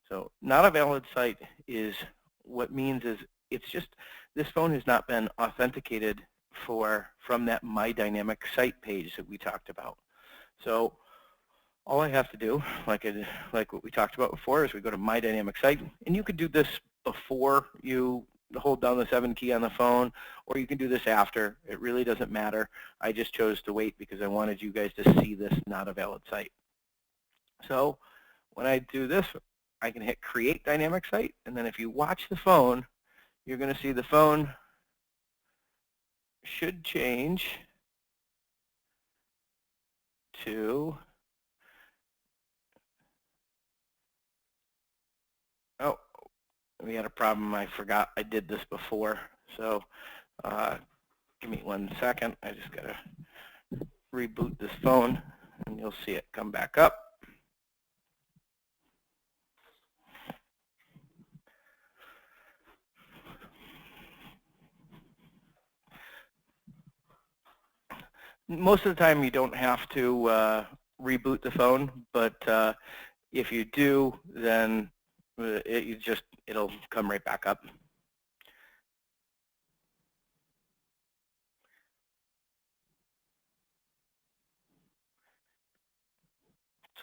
So not a valid site is, what means is it's just this phone has not been authenticated from that My Dynamic Site page that we talked about. So all I have to do, like what we talked about before, is we go to My Dynamic Site, and you could do this before you hold down the 7 key on the phone, or you can do this after. It really doesn't matter. I just chose to wait because I wanted you guys to see this not a valid site. So when I do this, I can hit Create Dynamic Site, and then if you watch the phone, you're going to see the phone should change to, oh, we had a problem. I forgot I did this before. So give me 1 second. I just got to reboot this phone, and you'll see it come back up. Most of the time you don't have to reboot the phone, but if you do, then it'll come right back up.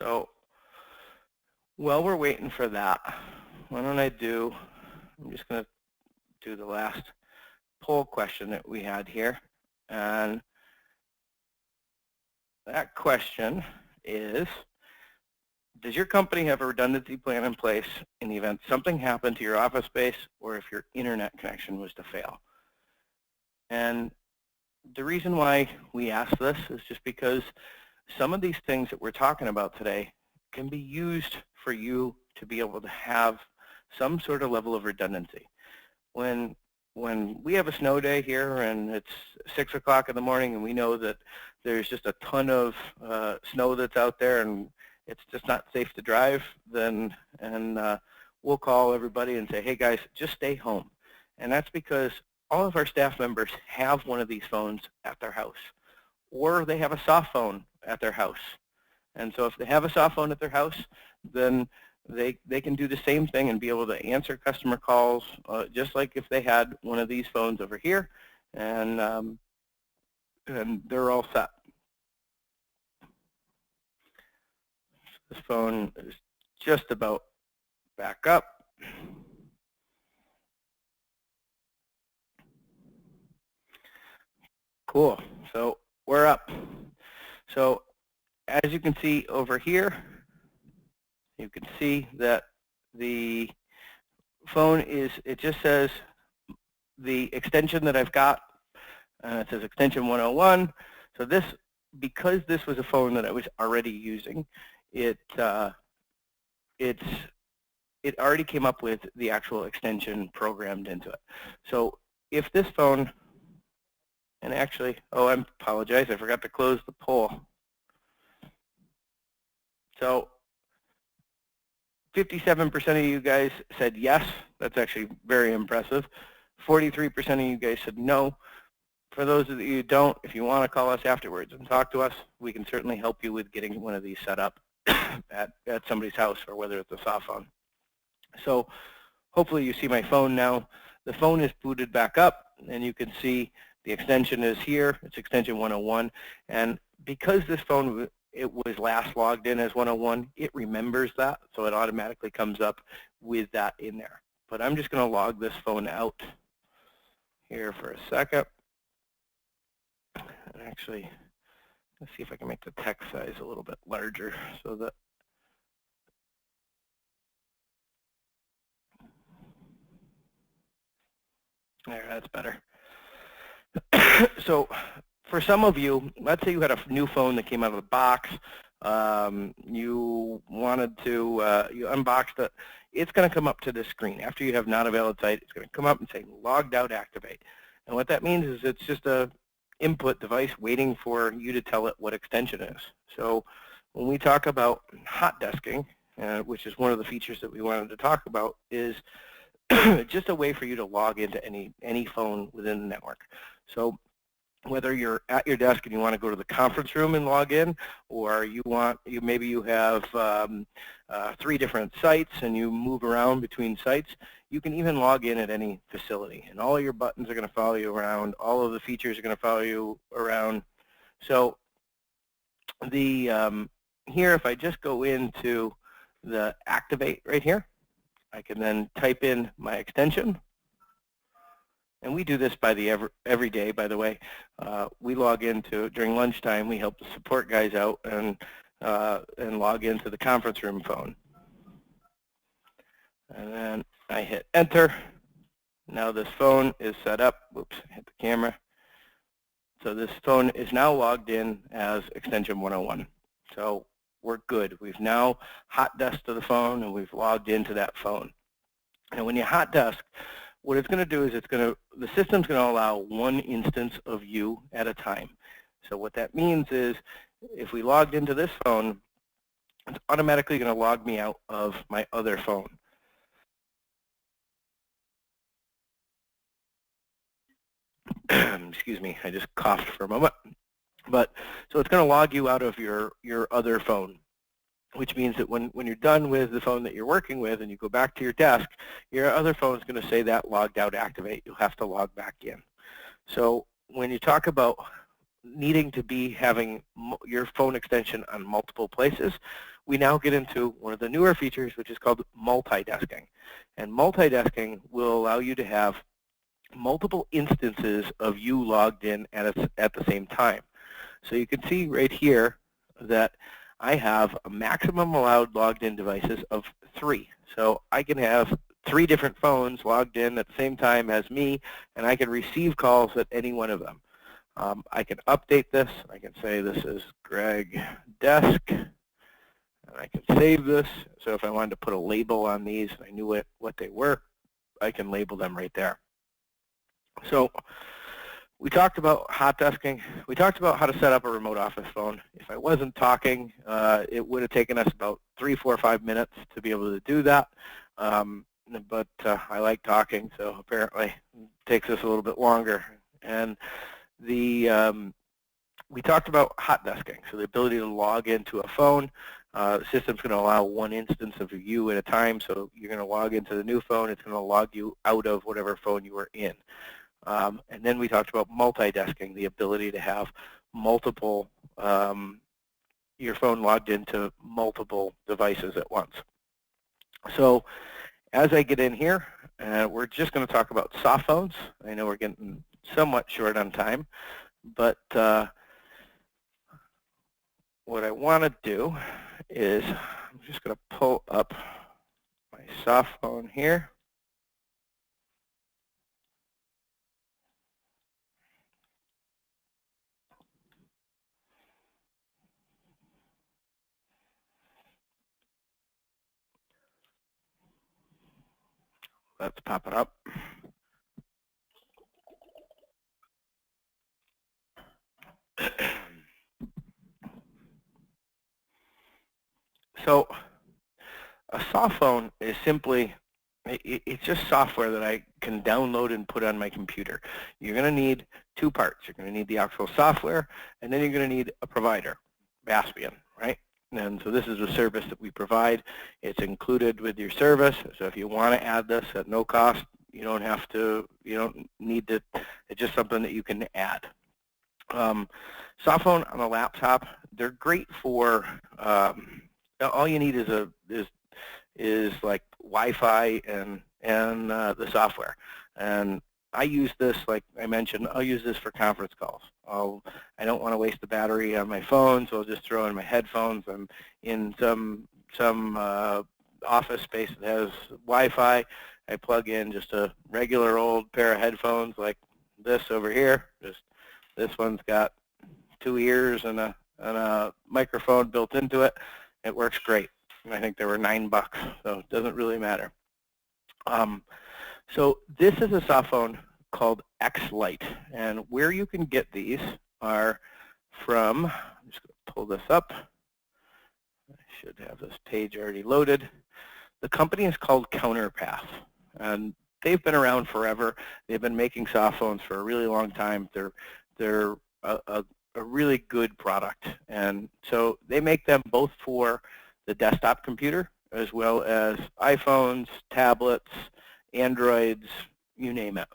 So while we're waiting for that, why don't I'm just going to do the last poll question that we had here. And that question is, does your company have a redundancy plan in place in the event something happened to your office space or if your internet connection was to fail? And the reason why we ask this is just because some of these things that we're talking about today can be used for you to be able to have some sort of level of redundancy. When we have a snow day here and it's 6 o'clock in the morning and we know that there's just a ton of snow that's out there and it's just not safe to drive, then we'll call everybody and say, hey guys, just stay home. And that's because all of our staff members have one of these phones at their house, or they have a soft phone at their house. And so if they have a soft phone at their house, then they can do the same thing and be able to answer customer calls just like if they had one of these phones over here, and they're all set. This phone is just about back up. Cool. So we're up. So as you can see over here, you can see that the phone it just says the extension that I've got, it says extension 101. So because this was a phone that I was already using, it already came up with the actual extension programmed into it. So if this phone, and actually, oh, I apologize, I forgot to close the poll. So 57% of you guys said yes. That's actually very impressive. 43% of you guys said no. For those of you who don't, if you want to call us afterwards and talk to us, we can certainly help you with getting one of these set up at somebody's house, or whether it's a soft phone. So hopefully you see my phone now. The phone is booted back up, and you can see the extension is here. It's extension 101. And because this phone, it was last logged in as 101, it remembers that, so it automatically comes up with that in there. But I'm just going to log this phone out here for a second. And actually, let's see if I can make the text size a little bit larger so that there, that's better. So for some of you, let's say you had a new phone that came out of the box, you wanted to, you unboxed it, it's going to come up to this screen. After you have not a valid site, it's going to come up and say logged out activate. And what that means is it's just a input device waiting for you to tell it what extension is. So when we talk about hot desking, which is one of the features that we wanted to talk about, is just a way for you to log into any phone within the network. So whether you're at your desk and you want to go to the conference room and log in, or maybe you have 3 different sites and you move around between sites, you can even log in at any facility. And all of your buttons are going to follow you around. All of the features are going to follow you around. So here, if I just go into the activate right here, I can then type in my extension. And we do this by the every day, by the way. We log into, during lunchtime, we help the support guys out and log into the conference room phone. And then I hit enter. Now this phone is set up. Whoops, hit the camera. So this phone is now logged in as extension 101. So we're good. We've now hot desked to the phone and we've logged into that phone. And when you hot desk, what it's going to do is the system's going to allow one instance of you at a time. So what that means is if we logged into this phone, it's automatically going to log me out of my other phone. Excuse me, I just coughed for a moment. So it's going to log you out of your other phone, which means that when you're done with the phone that you're working with and you go back to your desk, your other phone is going to say that logged out activate. You'll have to log back in. So when you talk about needing to be having your phone extension on multiple places, we now get into one of the newer features, which is called multi-desking. And multi-desking will allow you to have multiple instances of you logged in at the same time. So you can see right here that I have a maximum allowed logged in devices of 3. So I can have 3 different phones logged in at the same time as me, and I can receive calls at any one of them. I can update this. I can say this is Greg Desk, and I can save this. So if I wanted to put a label on these and I knew what they were, I can label them right there. So we talked about hot desking. We talked about how to set up a remote office phone. If I wasn't talking, it would have taken us about 3, 4, 5 minutes to be able to do that. But I like talking, so apparently it takes us a little bit longer. And we talked about hot desking, so the ability to log into a phone. The system's going to allow one instance of you at a time, so you're going to log into the new phone. It's going to log you out of whatever phone you were in. And then we talked about multi-desking, the ability to have multiple, your phone logged into multiple devices at once. So as I get in here, we're just going to talk about soft phones. I know we're getting somewhat short on time, but what I want to do is I'm just going to pull up my soft phone here. Let's pop it up. So a soft phone is simply, it's just software that I can download and put on my computer. You're going to need 2 parts. You're going to need the actual software, and then you're going to need a provider, Vaspian, right? And so this is a service that we provide. It's included with your service. So if you want to add this at no cost, you don't have to, you don't need to, it's just something that you can add. Soft phone on a laptop, they're great for, all you need is like Wi-Fi and the software. And I use this, like I mentioned, I'll use this for conference calls. I don't want to waste the battery on my phone, so I'll just throw in my headphones. I'm in some office space that has Wi-Fi. I plug in just a regular old pair of headphones like this over here. Just this one's got 2 ears and a microphone built into it. It works great. I think they were $9, so it doesn't really matter. So this is a soft phone called X-Lite, and where you can get these are from, I'm just going to pull this up. I should have this page already loaded. The company is called Counterpath, and they've been around forever. They've been making soft phones for a really long time. They're a really good product, and so they make them both for the desktop computer as well as iPhones, tablets, Androids, you name it.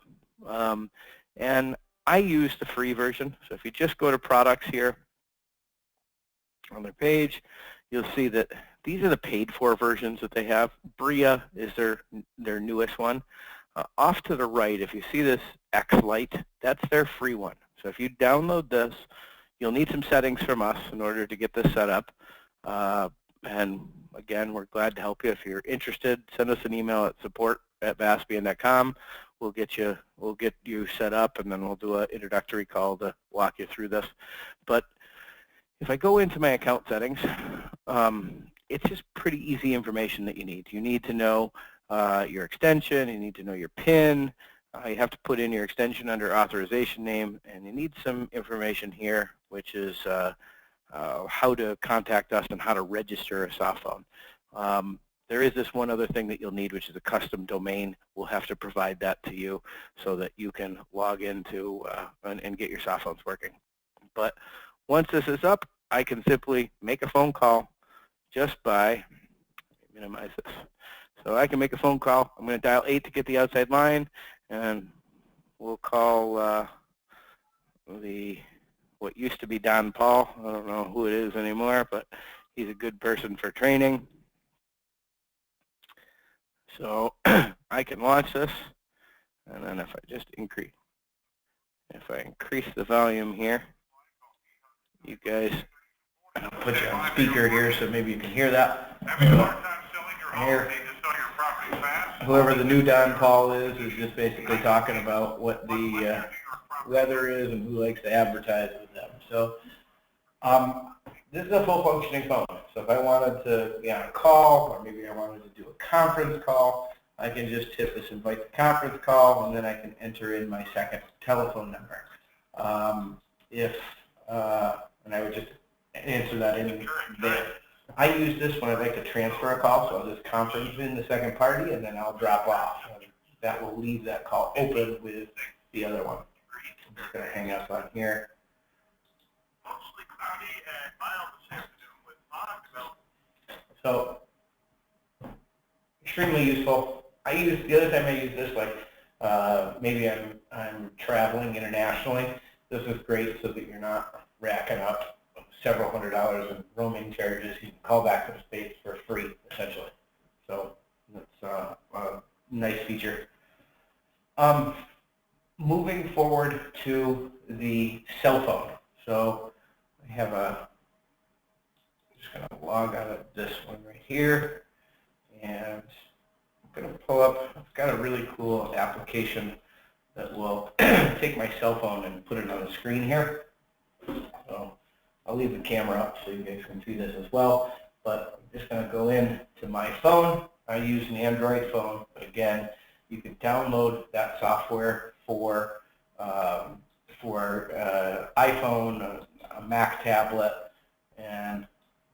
And I use the free version. So if you just go to products here on their page, you'll see that these are the paid-for versions that they have. Bria is their newest one. Off to the right, if you see this X-Lite, that's their free one. So if you download this, you'll need some settings from us in order to get this set up. And again, we're glad to help you. If you're interested, send us an email at support@vaspian.com. We'll get you set up, and then we'll do an introductory call to walk you through this. But if I go into my account settings, it's just pretty easy information that you need. You need to know your extension. You need to know your PIN. You have to put in your extension under authorization name, and you need some information here, which is how to contact us and how to register a soft phone. There is this one other thing that you'll need, which is a custom domain. We'll have to provide that to you so that you can log into and get your soft phones working. But once this is up, I can simply make a phone call just by, minimize this. So I can make a phone call. I'm going to dial 8 to get the outside line, and we'll call what used to be Don Paul. I don't know who it is anymore, but he's a good person for training. So I can launch this, and then if I just increase the volume here, you guys, I'll put you on speaker here so maybe you can hear that. Here, whoever the new Don Paul is just basically talking about what the weather is and who likes to advertise with them. So this is a full functioning phone. So if I wanted to be on a call, or maybe I wanted to do a conference call, I can just hit this invite to conference call, and then I can enter in my second telephone number. And I would just answer that in there. I use this when I'd like to transfer a call, so I'll just conference in the second party, and then I'll drop off. And that will leave that call open with the other one. I'm just going to hang up on here. So, extremely useful. The other time I use this, like maybe I'm traveling internationally. This is great so that you're not racking up several $100s in roaming charges. You can call back to the States for free, essentially. So that's a nice feature. Moving forward to the cell phone. So I have just going to log out of this one right here, and I'm going to pull up, I've got a really cool application that will take my cell phone and put it on the screen here. So I'll leave the camera up so you guys can see this as well, but I'm just going to go in to my phone. I use an Android phone, but again, you can download that software for iPhone, a Mac tablet, and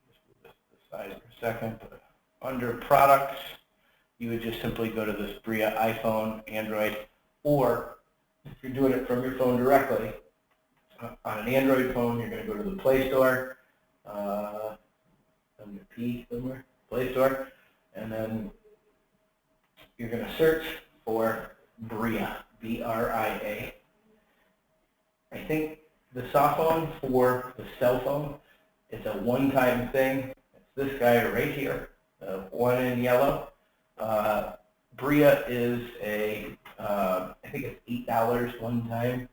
just move this to the side for a second. But under products, you would just simply go to this Bria iPhone, Android, or if you're doing it from your phone directly, on an Android phone, you're going to go to the Play Store, under P somewhere, Play Store, and then you're going to search for Bria, B-R-I-A. I think the soft phone for the cell phone, it's a one-time thing. It's this guy right here, the one in yellow. Bria is a I think it's $8 one time.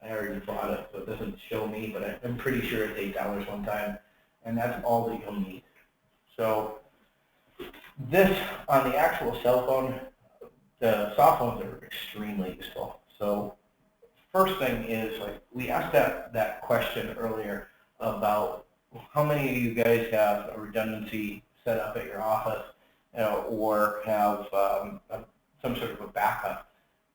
I already bought it, so it doesn't show me, but I'm pretty sure it's $8 one time, and that's all that you'll need. So this, on the actual cell phone, the soft phones are extremely useful. So first thing is, like, we asked that question earlier about how many of you guys have a redundancy set up at your office, or have some sort of a backup.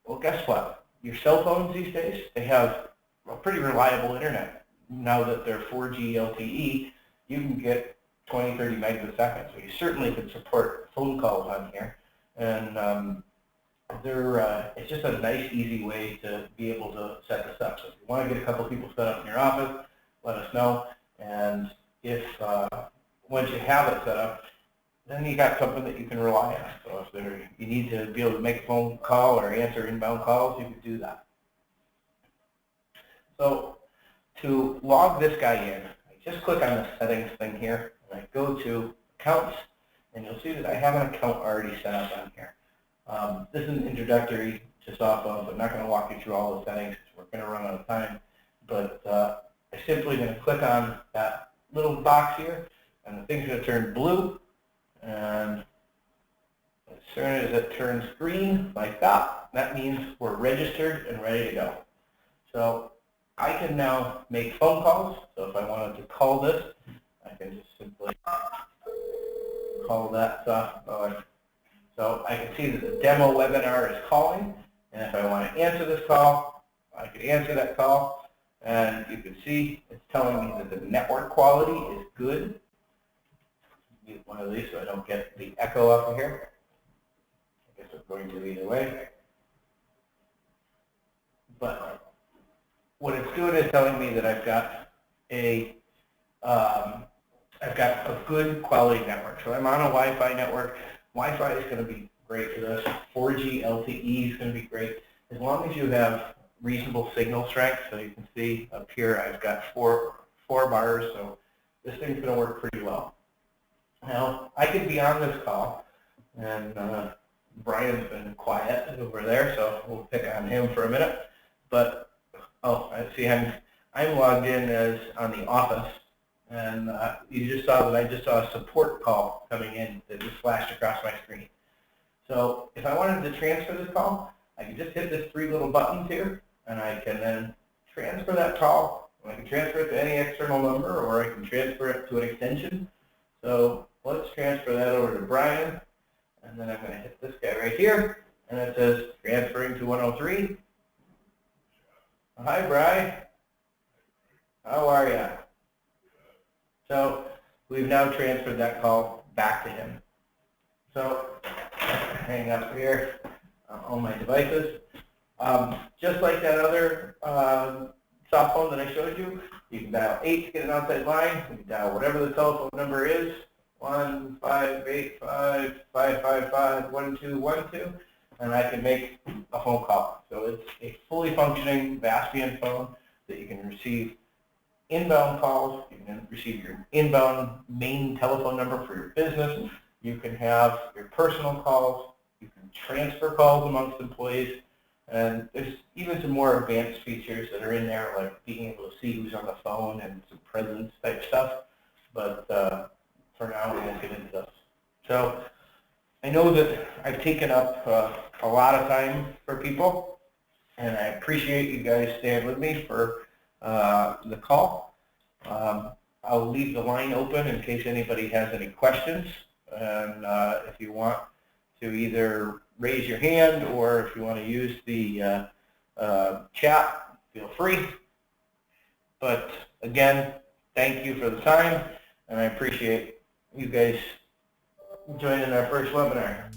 Well, guess what? Your cell phones these days, they have a pretty reliable internet. Now that they're 4G LTE, you can get 20, 30 megs a second. So you certainly could support phone calls on here. And it's just a nice, easy way to be able to set this up. So if you want to get a couple people set up in your office, let us know. And if once you have it set up, then you got something that you can rely on. So if you need to be able to make a phone call or answer inbound calls, you can do that. So to log this guy in, I just click on the settings thing here, and I go to accounts, and you'll see that I have an account already set up on here. This is an introductory to Softphones. I'm not going to walk you through all the settings because we're going to run out of time. But I'm simply going to click on that little box here, and the thing's going to turn blue. And as soon as it turns green, like that, that means we're registered and ready to go. So I can now make phone calls. So if I wanted to call this, I can just simply call that Softphone. So I can see that the demo webinar is calling, and if I want to answer this call, I can answer that call, and you can see it's telling me that the network quality is good. Use one of these so I don't get the echo off of here. I guess it's going to either way. But what it's doing is telling me that I've got a good quality network. So I'm on a Wi-Fi network. Wi-Fi is going to be great for this. 4G LTE is going to be great as long as you have reasonable signal strength. So you can see up here I've got four bars, so this thing's going to work pretty well. Now I could be on this call, and Brian's been quiet over there, so we'll pick on him for a minute. But I see I'm logged in as on the office. And you just saw that I just saw a support call coming in that just flashed across my screen. So if I wanted to transfer this call, I can just hit this three little buttons here, and I can then transfer that call. I can transfer it to any external number, or I can transfer it to an extension. So let's transfer that over to Brian, and then I'm going to hit this guy right here, and it says transferring to 103. Hi, Brian. How are you? So we've now transferred that call back to him. So hang up here on my devices. Just like that other soft phone that I showed you, you can dial 8 to get an outside line. You can dial whatever the telephone number is, 1-585-555-1212, and I can make a phone call. So it's a fully functioning Vaspian phone that you can receive inbound calls. You can receive your inbound main telephone number for your business. You can have your personal calls. You can transfer calls amongst employees. And there's even some more advanced features that are in there, like being able to see who's on the phone and some presence type stuff. But for now, we won't get into those. So I know that I've taken up a lot of time for people, and I appreciate you guys staying with me for the call. I'll leave the line open in case anybody has any questions, and if you want to either raise your hand or if you want to use the chat, feel free. But again, thank you for the time, and I appreciate you guys joining our first webinar.